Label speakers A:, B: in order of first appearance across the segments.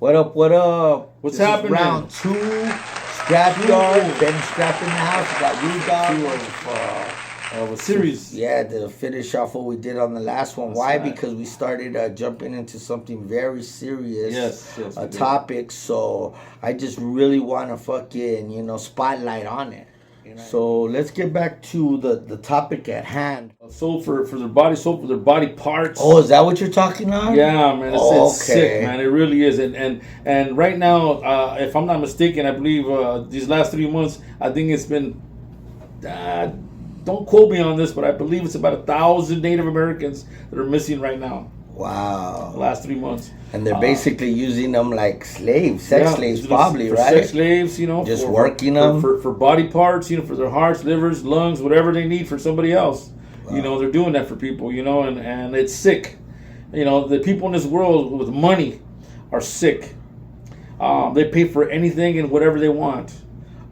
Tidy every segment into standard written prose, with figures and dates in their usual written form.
A: What up? What up?
B: What's
A: This is
B: happening?
A: round 2. Scrapyard. Ben Scrap in the house. We got you, dog.
B: Of a series.
A: Yeah, to finish off what we did on the last one.
B: That's
A: Why?
B: right.
A: Because we started jumping into something very serious.
B: Yes,
A: A
B: we did.
A: topic. So I just really want to fucking, spotlight on it. So let's get back to the topic at hand.
B: Sold for their body, sold for their body parts.
A: Oh, is that what you're talking on?
B: Yeah, man, it's
A: okay.
B: sick, man. It really is. And right now, if I'm not mistaken, I believe these last 3 months, I think it's been. Don't quote me on this, but I believe it's about 1,000 Native Americans that are missing right now.
A: Wow.
B: The last 3 months.
A: And they're basically using them like slaves, sex slaves, probably,
B: for
A: right?
B: Sex slaves,
A: just working them
B: for body parts, for their hearts, livers, lungs, whatever they need for somebody else.
A: Wow.
B: They're doing that for people, and it's sick. The people in this world with money are sick. They pay for anything and whatever they want.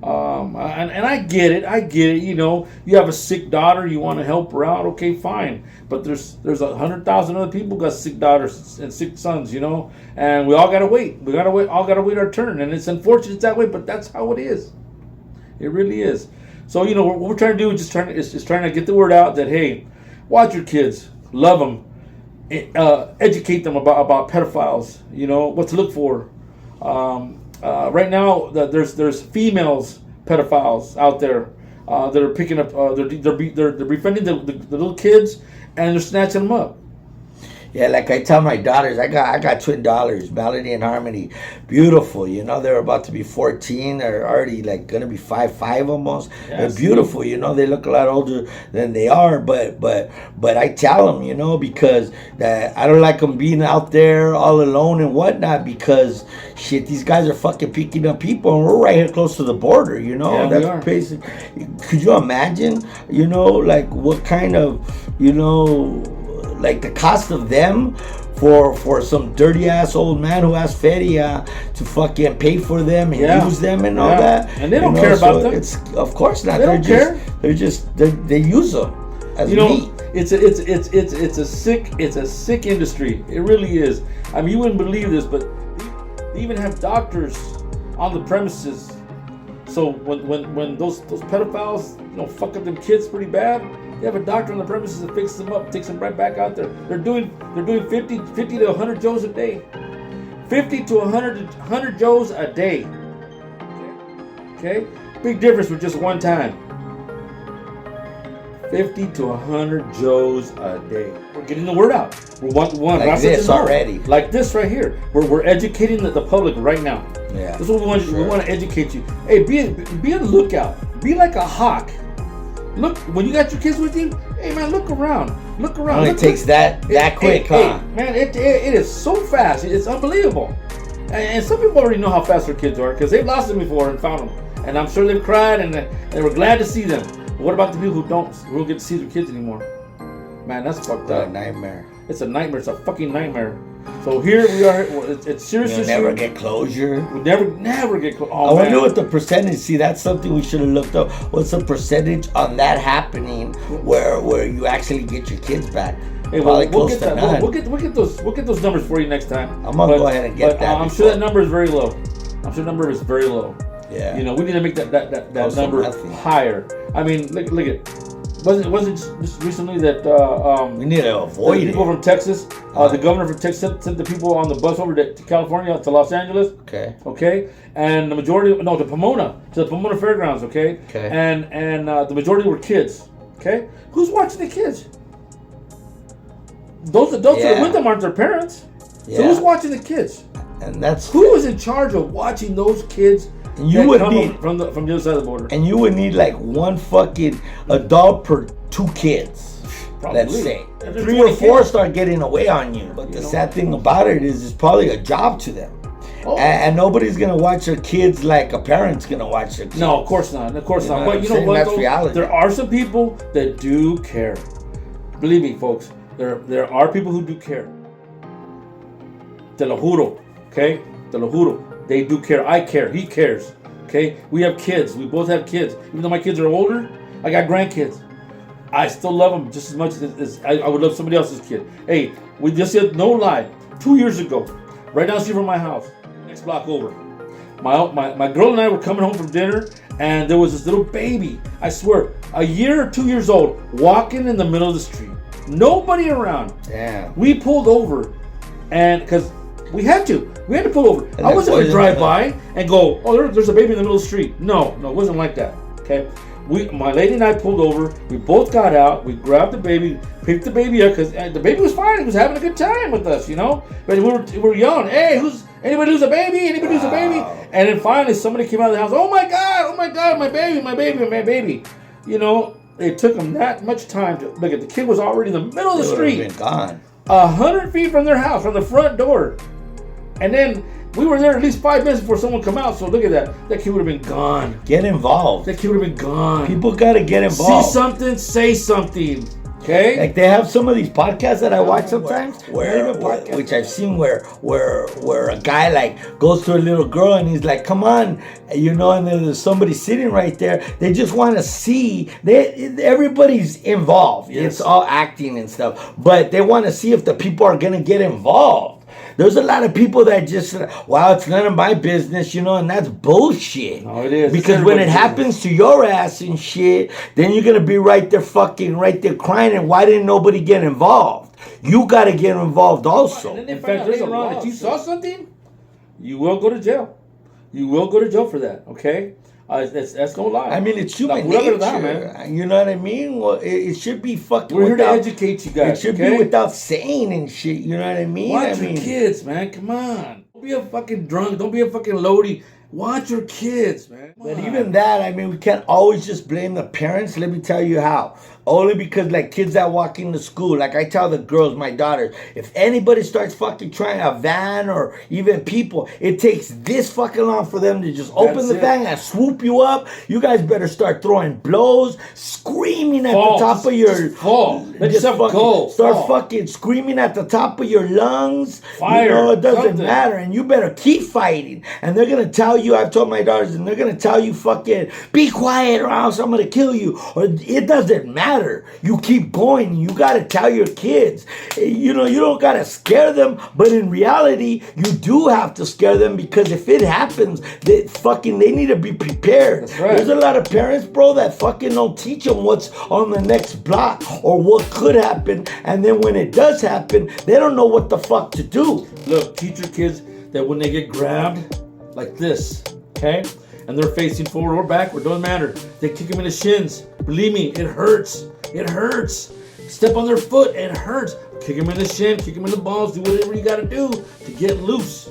B: And I get it. You have a sick daughter, you want to help her out. Okay, fine. But there's 100,000 other people got sick daughters and sick sons, and we all gotta wait. All gotta wait our turn. And it's unfortunate that way, but that's how it is. It really is. So what we're trying to do is just trying to get the word out that hey, watch your kids, love them, educate them about pedophiles. What to look for. Right now, there's females pedophiles out there that are picking up. They're befriending the little kids, and they're snatching them up.
A: Yeah, like I tell my daughters, I got twin daughters, Melody and Harmony, beautiful. They're about to be 14. They're already like gonna be 5'5" almost.
B: Yes.
A: They're beautiful. They look a lot older than they are. But I tell them, because that I don't like them being out there all alone and whatnot. Because shit, these guys are fucking picking up people, and we're right here close to the border.
B: Yeah,
A: that's
B: we are.
A: basic. Could you imagine? Like what kind of like the cost of them for some dirty ass old man who has feria to fucking pay for them and use them and all that,
B: and they don't care about them.
A: It's of course not.
B: They don't care.
A: They use them as meat.
B: It's a sick industry. It really is. I mean, you wouldn't believe this, but they even have doctors on the premises. So when those pedophiles fuck up them kids pretty bad, they have a doctor on the premises that fixes them up, takes them right back out there. They're doing 50 to 100 Joes a day. 50 to 100 Joes a day. Okay? Big difference with just one time. 50 to 100 Joes a day. We're getting the word out. We're one
A: like this already.
B: Like this right here. We're educating the public right now.
A: Yeah.
B: That's what we want. Sure. We want to educate you. Hey, be on the lookout. Be like a hawk. Look, when you got your kids with you, hey man, look around. Look around.
A: It takes that quick, huh?
B: Hey, man, it is so fast. It's unbelievable. And some people already know how fast their kids are because they've lost them before and found them. And I'm sure they've cried and they were glad to see them. But what about the people who don't get to see their kids anymore? Man, that's fucked up.
A: A nightmare.
B: It's a nightmare. It's a fucking nightmare. So here we are. It's serious.
A: We'll never get closure.
B: We never get closure.
A: I wonder what the percentage. See, that's something we should have looked up. What's the percentage on that happening where you actually get your kids back?
B: Hey, we'll get that. We'll get those numbers for you next time.
A: I'm gonna go ahead and get that.
B: I'm sure that number is very low.
A: Yeah.
B: We need to make that number higher. I mean, look at. Wasn't just recently that
A: we need to avoid
B: the people from Texas, the governor from Texas sent the people on the bus over to California, to Los Angeles. Okay, and the majority, to the Pomona Fairgrounds. Okay, and the majority were kids. Okay, who's watching the kids? Those adults that are with them aren't their parents.
A: Yeah.
B: So who's watching the kids?
A: And that's
B: who is in charge of watching those kids.
A: And you would need
B: from the other side of the border.
A: And you would need like one fucking adult per 2 kids.
B: Probably.
A: Let's say 3 or 4 start getting away on you. But the sad thing about it is, it's probably a job to them. Oh. And nobody's gonna watch their kids like a parent's gonna watch their kids.
B: No, of course not. But you know what?
A: That's reality.
B: There are some people that do care. Believe me, folks. There are people who do care. Te lo juro. Okay? Te lo juro. They do care. I care. He cares. Okay? We have kids. We both have kids. Even though my kids are older, I got grandkids. I still love them just as much as I would love somebody else's kid. Hey, we just said no lie. 2 years ago, right down the street from my house, Next block over. My girl and I were coming home from dinner, and there was this little baby, I swear, a year or 2 years old, walking in the middle of the street. Nobody around.
A: Damn.
B: We pulled over, and because we had to pull over. I wasn't going to drive by and go, oh, there's a baby in the middle of the street. No, it wasn't like that. Okay. My lady and I pulled over. We both got out. We grabbed the baby, picked the baby up because the baby was fine. He was having a good time with us, you know. But we were yelling, "Hey, anybody lose a baby? Anybody lose a baby?" And then finally, somebody came out of the house. Oh my God, my baby! You know, it took them that much time to look at. The kid was already in the middle of the street,
A: been gone
B: 100 feet from their house, from the front door, and then. We were there at least 5 minutes before someone come out, so look at that. That kid would have been gone.
A: Get involved.
B: That kid would have been gone.
A: People got to get involved.
B: See something, say something. Okay?
A: Like they have some of these podcasts that I watch sometimes, which I've seen where a guy like goes to a little girl and he's like, "Come on," you know, and then there's somebody sitting right there. They just want to see. Everybody's involved.
B: Yes.
A: It's all acting and stuff, but they want to see if the people are gonna get involved. There's a lot of people that just, wow, it's none of my business, you know, and that's bullshit.
B: No, it is.
A: Because when it happens to your ass and shit, then you're going to be right there crying, and why didn't nobody get involved? You got to get involved also.
B: In fact, there's a law. If you saw something, you will go to jail. You will go to jail for that, okay? That's no lie.
A: I mean, it's human nature, man. You know what I mean? Well, it should be fucking.
B: We're here to educate you guys.
A: It should be without saying and shit. You know what I mean?
B: Watch your kids, man. Come on. Don't be a fucking drunk. Don't be a fucking loady. Watch your kids, man.
A: But even that, I mean, we can't always just blame the parents. Let me tell you how. Only because, like, kids that walk into school, like I tell the girls, my daughters, if anybody starts fucking trying a van or even people, it takes this fucking long for them to just open the van and swoop you up. You guys better start throwing blows, screaming at the top of your...
B: Just fall. Let yourself go.
A: Start fucking screaming at the top of your lungs.
B: Fire.
A: You know, it doesn't
B: Something.
A: matter. And you better keep fighting. And they're going to tell you, I've told my daughters, and they're going to tell you fucking, be quiet or else I'm going to kill you. Or it doesn't matter. You keep going. You got to tell your kids. You know, you don't got to scare them, but in reality, you do have to scare them because if it happens, they need to be prepared.
B: That's right.
A: There's a lot of parents, bro, that fucking don't teach them what's on the next block or what could happen, and then when it does happen, they don't know what the fuck to do.
B: Look, teach your kids that when they get grabbed like this, okay, and they're facing forward or backward, doesn't matter. They kick them in the shins. Believe me, it hurts. It hurts. Step on their foot, it hurts. Kick them in the shin, kick them in the balls, do whatever you got to do to get loose,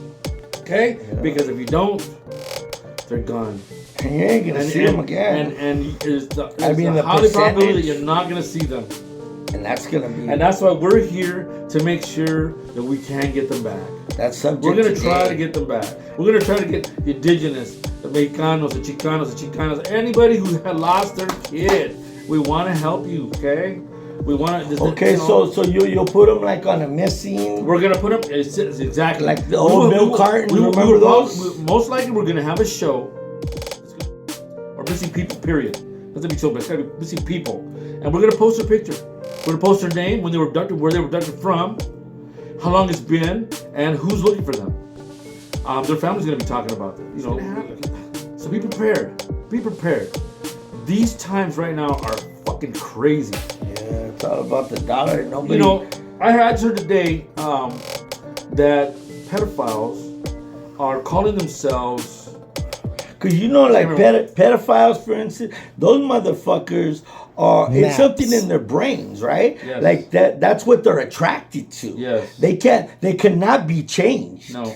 B: okay? Yeah. Because if you don't, they're gone.
A: And you ain't gonna see them again.
B: And there's the highly probability that you're not gonna see them.
A: And that's gonna be.
B: And that's why we're here to make sure that we can get them back.
A: That's subject.
B: We're gonna try to get them back. We're gonna try to get the indigenous, the Mexicanos, the Chicanos, anybody who had lost their kid. We want to help you, okay? We want to.
A: Okay, so you'll put them like on a missing.
B: We're gonna put them exactly
A: like the old milk carton. Remember those?
B: Most likely, we're gonna have a show or missing people. Period. Doesn't be so bad. It's gotta be missing people, and we're gonna post their picture. We're gonna post their name, when they were abducted, where they were abducted from, how long it's been, and who's looking for them. Their family's gonna be talking about them. You know, so be prepared. Be prepared. These times right now are fucking crazy.
A: Yeah, it's all about the dollar. Nobody.
B: You know, I heard today that pedophiles are calling themselves.
A: Because you know, like pedophiles, for instance, those motherfuckers are. It's something in their brains, right?
B: Yes.
A: Like that's what they're attracted to.
B: Yes.
A: They cannot be changed.
B: No.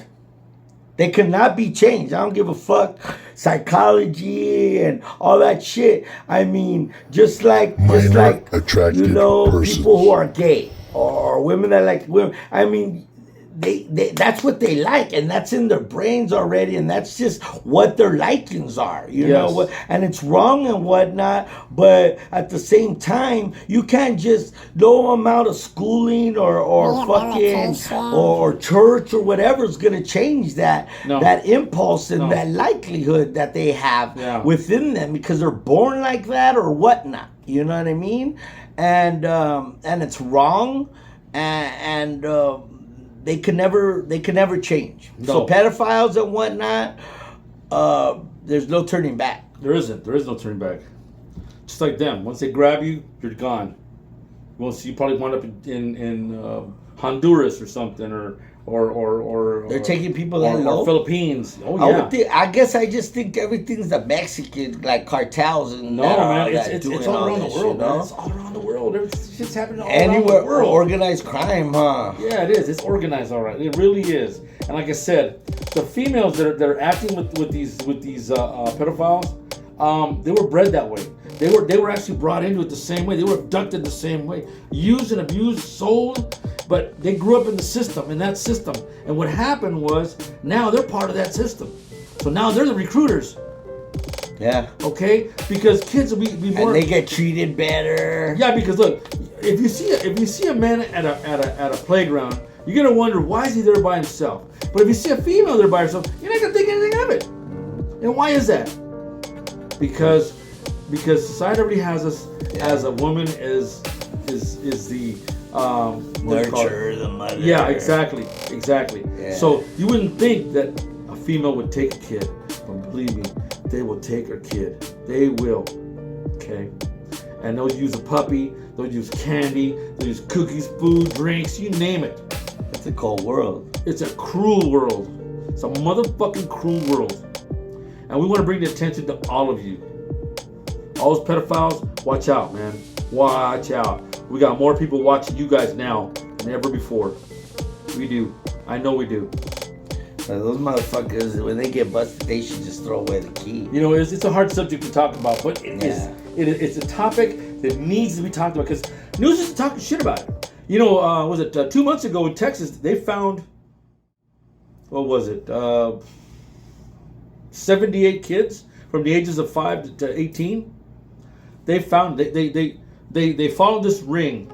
A: They cannot be changed. I don't give a fuck. Psychology and all that shit. I mean, just like
C: attracted
A: you know,
C: persons.
A: People who are gay or women that like women. I mean, they that's what they like, and that's in their brains already, and that's just what their likings are. You know what? And it's wrong and whatnot, but at the same time, you can't just no amount of schooling or fucking or church or whatever is gonna change that that impulse and that likelihood that they have within them because they're born like that or whatnot. You know what I mean? And it's wrong, and they can never change.
B: No.
A: So pedophiles and whatnot, there's no turning back.
B: There isn't. There is no turning back. Just like them. Once they grab you, you're gone. Once you probably wind up in Honduras or something, or
A: They're taking people that low.
B: Or Philippines. Oh yeah.
A: I guess I just think everything's the Mexican like cartels and
B: No, man, it's all around the world, man. It's all around the world. Shit's happening all around
A: anywhere.
B: the world.
A: Organized crime, huh?
B: Yeah, it is. It's organized, all right. It really is. And like I said, the females that are acting with these pedophiles, they were bred that way. They were actually brought into it the same way. They were abducted the same way, used and abused, sold. But they grew up in that system. And what happened was, now they're part of that system. So now they're the recruiters.
A: Yeah.
B: Okay? Because kids will be more.
A: And they get treated better.
B: Yeah, because look, if you see a man at a playground, you're gonna wonder, why is he there by himself? But if you see a female there by herself, you're not gonna think anything of it. And why is that? Because society already has us as a woman is the
A: nurture, the mother.
B: Yeah, exactly.
A: Yeah.
B: So you wouldn't think that a female would take a kid, but believe me, they will take her kid. They will. Okay? And they'll use a puppy, they'll use candy, they'll use cookies, food, drinks, you name it.
A: It's a cold world.
B: It's a cruel world. It's a motherfucking cruel world. And we want to bring the attention to all of you. All those pedophiles, watch out, man. Watch out. We got more people watching you guys now than ever before. We do. I know we do.
A: Those motherfuckers, when they get busted, they should just throw away the key.
B: You know, it's a hard subject to talk about, but it's a topic that needs to be talked about because news is talking shit about it. You know, was it 2 months ago in Texas, they found, what was it, 78 kids from the ages of 5 to 18. They found, they followed this ring.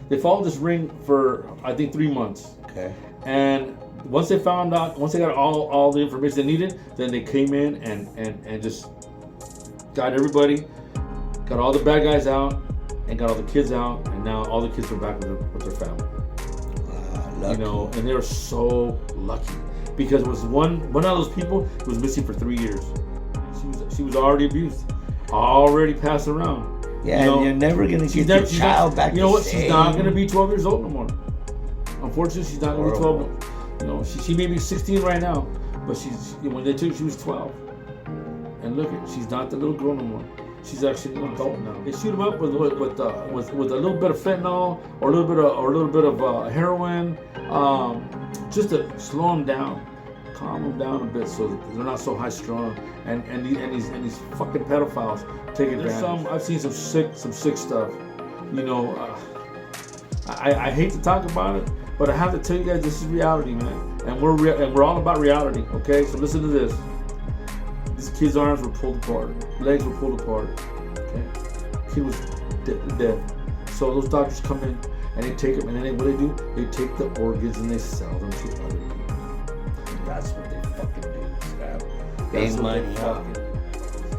B: They followed this ring for, I think, 3 months.
A: Okay.
B: And once they found out, once they got all the information they needed, then they came in and just got everybody, got all the bad guys out, and got all the kids out, and now all the kids are back with their family.
A: Lucky.
B: You know, and they were so lucky because it was one of those people who was missing for 3 years. She was already abused, already passed around.
A: Yeah, and you're never gonna get your child back.
B: You know what? She's not gonna be 12 years old no more. Unfortunately, she's not gonna be 12. You know, she may be 16 right now, but when they took, she was 12. And look, she's not the little girl no more. She's actually an adult now. They shoot them up with a little bit of fentanyl or a little bit of heroin, just to slow them down, calm them down a bit, so that they're not so high strung. And these fucking pedophiles take advantage. I've seen some sick stuff. You know, I hate to talk about it, but I have to tell you guys, this is reality, man. And we're all about reality. Okay, so listen to this. This kid's arms were pulled apart, legs were pulled apart. Okay, he was dead. So those doctors come in and they take him, and then what they do? They take the organs and they sell them to other people. That's what they fucking do.
A: Big money,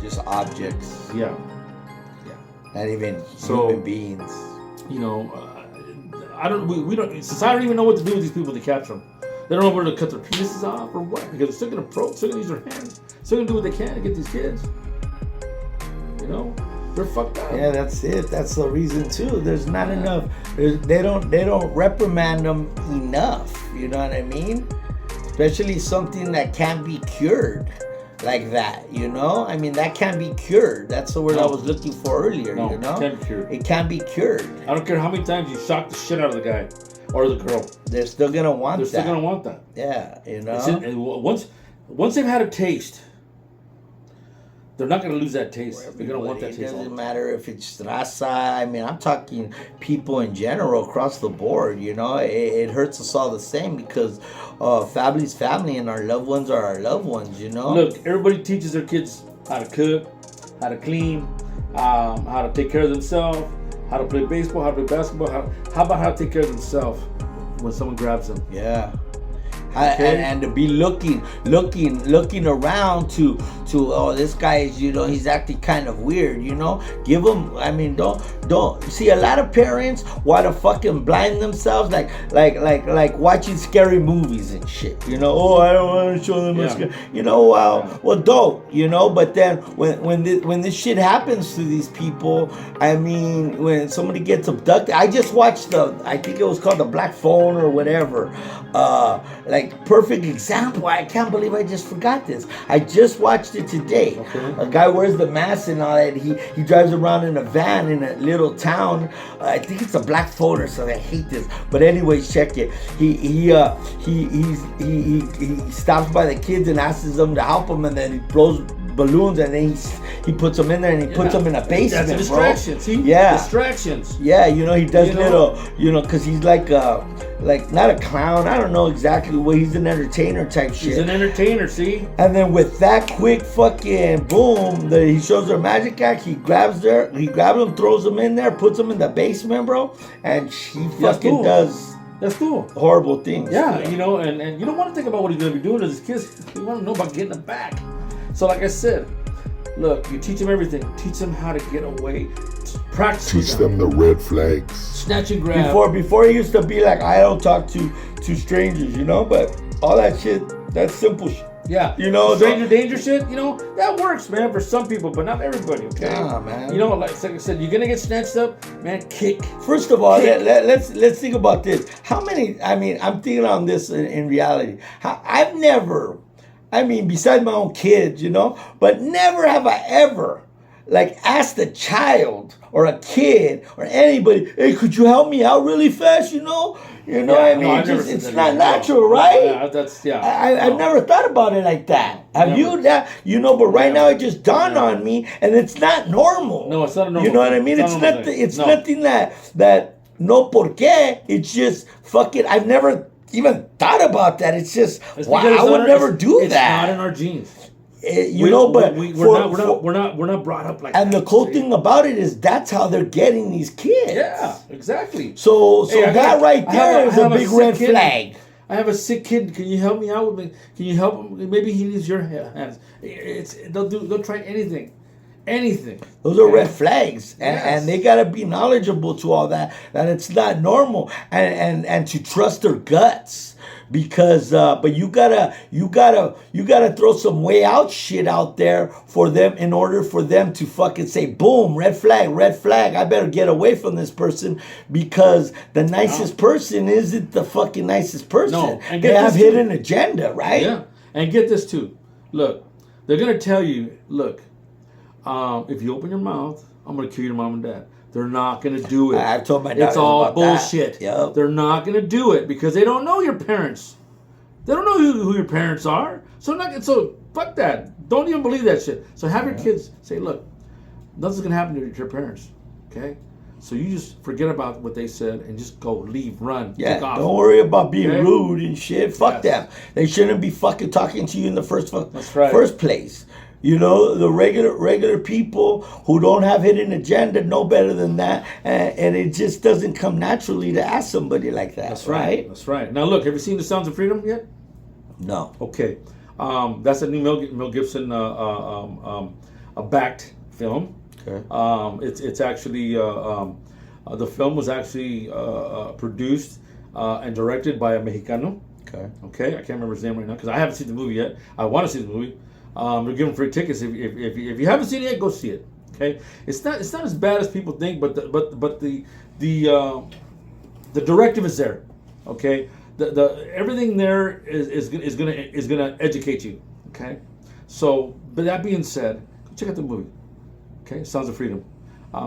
A: just objects.
B: Yeah.
A: Not even human beings.
B: You know, we don't. Society don't even know what to do with these people to capture them. They don't know whether to cut their penises off or what, because they're still gonna probe, still gonna use their hands, still gonna do what they can to get these kids. You know, they're fucked up.
A: Yeah, that's it. That's the reason too. There's not enough. They don't reprimand them enough. You know what I mean? Especially something that can't be cured like that. You know, I mean that can't be cured. That's the word I was looking for earlier.
B: No,
A: you know,
B: it can't be cured.
A: It can't be cured.
B: I don't care how many times you shock the shit out of the guy or the girl.
A: They're still gonna want that.
B: They're still gonna want that.
A: Yeah, you know.
B: Once they've had a taste, they're not gonna lose that taste. They're gonna want that taste.
A: It doesn't matter if it's raza. I mean, I'm talking people in general across the board. You know, it hurts us all the same because family's family and our loved ones are our loved ones. You know.
B: Look, everybody teaches their kids how to cook, how to clean, how to take care of themselves, how to play baseball, how to play basketball. How about how to take care of themselves when someone grabs them?
A: Yeah. Okay. And to be looking around to oh, this guy is, you know, he's acting kind of weird, you know. Give him, I mean, don't see, a lot of parents want to fucking blind themselves like watching scary movies and shit, you know. Oh, I don't want to show them what's scary, you know. Well, don't, you know. But then when this shit happens to these people, I mean, when somebody gets abducted, I just watched I think it was called The Black Phone or whatever, like perfect example. I can't believe I just forgot this. I just watched it today.
B: Okay.
A: A guy wears the mask and all that. He drives around in a van in a little town. I think it's a Black Phone or something. I hate this, but anyways, check it. He stops by the kids and asks them to help him, and then he blows balloons, and then he puts them in there, and he puts them in a basement.
B: That's a distraction.
A: Bro.
B: See?
A: Yeah,
B: distractions.
A: Yeah, you know, he does little, you know, because he's like not a clown. I don't know exactly what. He's an entertainer type shit.
B: He's an entertainer. See?
A: And then with that quick fucking boom, he shows her magic act. He grabs them, throws them in there, puts them in the basement, bro, and she fucking does.
B: That's cool.
A: Horrible things.
B: Yeah, you know, and you don't want to think about what he's going to be doing to his kids. You want to know about getting them back. So like I said, look, you teach them everything. Teach them how to get away. Practice.
C: Teach them the red flags.
B: Snatch and grab.
A: Before it used to be like, I don't talk to strangers, you know, but all that shit, that's simple shit.
B: Yeah.
A: You know,
B: stranger danger shit, you know, that works, man, for some people, but not everybody, okay?
A: Nah, man.
B: You know, like I said, you're going to get snatched up, man, kick.
A: First of all, let's think about this. How many, I mean, I'm thinking on this in reality. I've never, I mean, besides my own kids, you know, but never have I ever, like, asked a child or a kid or anybody, hey, could you help me out really fast, you know? You know what I mean?
B: No,
A: it's not natural, right?
B: Yeah,
A: I've never thought about it like that. Have you? That, you know, but right now it just dawned on me, and it's not normal.
B: No, it's not a normal.
A: You know what I mean? It's nothing that no por qué. It's just fucking. I've never even thought about that. It's just wow. I would never do that.
B: It's not in our genes.
A: We're
B: not brought up like that.
A: And the cool thing about it is that's how they're getting these kids.
B: Yeah, exactly.
A: So that right there is a big red flag.
B: I have a sick kid. Can you help me out with me? Can you help him? Maybe he needs your hands. They'll try anything.
A: Those are red flags, and they gotta be knowledgeable to all that it's not normal, and to trust their guts. Because but you gotta throw some way out shit out there for them in order for them to fucking say, boom, red flag, I better get away from this person, because the nicest person isn't the fucking nicest person.
B: No, and
A: they have hidden agenda, right?
B: Yeah, and get this too. Look, they're gonna tell you, look, if you open your mouth, I'm gonna kill your mom and dad. They're not going to do it.
A: I've told my daughters
B: it's all
A: about
B: bullshit.
A: Yep.
B: They're not going to do it because they don't know your parents. They don't know who your parents are. So fuck that. Don't even believe that shit. So have your kids say, look, nothing's going to happen to your parents. Okay? So you just forget about what they said and just go, leave, run, take off.
A: Don't worry about being rude and shit. Fuck them. They shouldn't be fucking talking to you in the first place. You know, the regular people who don't have hidden agenda know better than that, and it just doesn't come naturally to ask somebody like that.
B: That's right. That's right. Now look, have you seen The Sounds of Freedom yet?
A: No.
B: Okay, that's a new Mel Gibson backed film.
A: Okay.
B: It's actually the film was actually produced and directed by a Mexicano. Okay, I can't remember his name right now because I haven't seen the movie yet. I want to see the movie. They're giving free tickets. If you haven't seen it yet, go see it. Okay, it's not as bad as people think, but the directive is there. Okay, the everything there is gonna educate you. Okay, so but that being said, go check out the movie. Okay, Sounds of Freedom.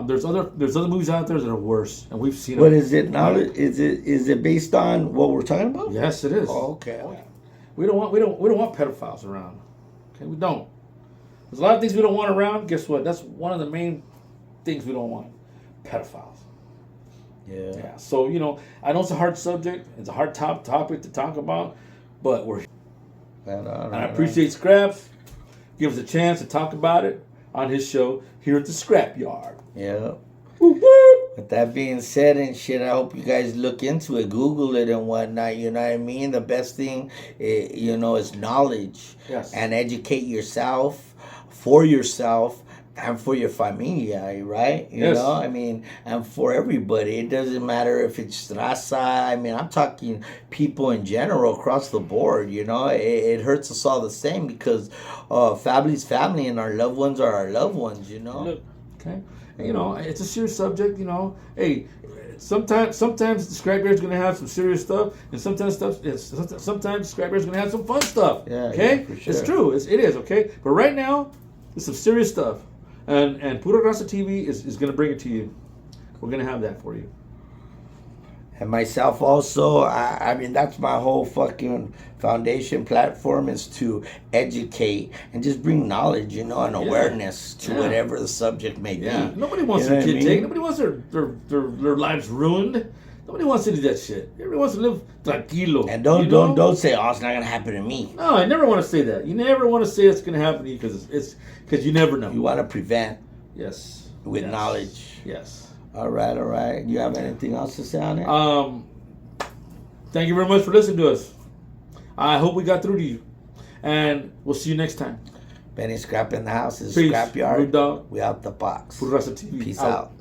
B: There's other movies out there that are worse, and we've seen them.
A: What is it now? Is it based on what we're talking about?
B: Yes, it is.
A: Oh, okay.
B: We don't want pedophiles around. Okay, we don't. There's a lot of things we don't want around. Guess what? That's one of the main things we don't want. Pedophiles. Yeah. So, you know, I know it's a hard subject. It's a hard topic to talk about, but we're here. And I appreciate Scraps. Give us a chance to talk about it on his show here at the Scrapyard.
A: Yeah.
B: Woo-woo.
A: With that being said and shit, I hope you guys look into it, Google it and whatnot. You know what I mean? The best thing, is knowledge.
B: Yes.
A: And educate yourself, for yourself, and for your familia, right? You
B: Yes.
A: know, I mean, and for everybody. It doesn't matter if it's raza. I mean, I'm talking people in general across the board. You know, it hurts us all the same because family's family and our loved ones are our loved ones. You know.
B: Look, okay. And, it's a serious subject. Hey, sometimes the scrapyard's gonna have some serious stuff, and sometimes the scrapyard's gonna have some fun stuff.
A: Yeah.
B: Okay.
A: Yeah, for sure.
B: It's true. It is. Okay. But right now, it's some serious stuff, and Pura Raza TV is gonna bring it to you. We're gonna have that for you.
A: And myself also, I mean, that's my whole fucking foundation platform, is to educate and just bring knowledge, and awareness to whatever the subject may be.
B: Yeah. Nobody wants
A: You
B: their
A: know what I
B: kid
A: mean?
B: taken. Nobody wants their lives ruined. Nobody wants to do that shit. Everybody wants to live tranquilo.
A: And don't say, oh, it's not gonna happen to me.
B: No, I never want to say that. You never want to say it's going to happen to you because you never know.
A: You want to prevent
B: Yes.
A: with
B: Yes.
A: knowledge.
B: Yes.
A: All right. You have anything else to say on it?
B: Thank you very much for listening to us. I hope we got through to you, and we'll see you next time.
A: Benny Scrap in the house. This is
B: Peace.
A: Scrapyard.
B: Rude dog.
A: We out the box.
B: Pura Raza TV.
A: Peace out.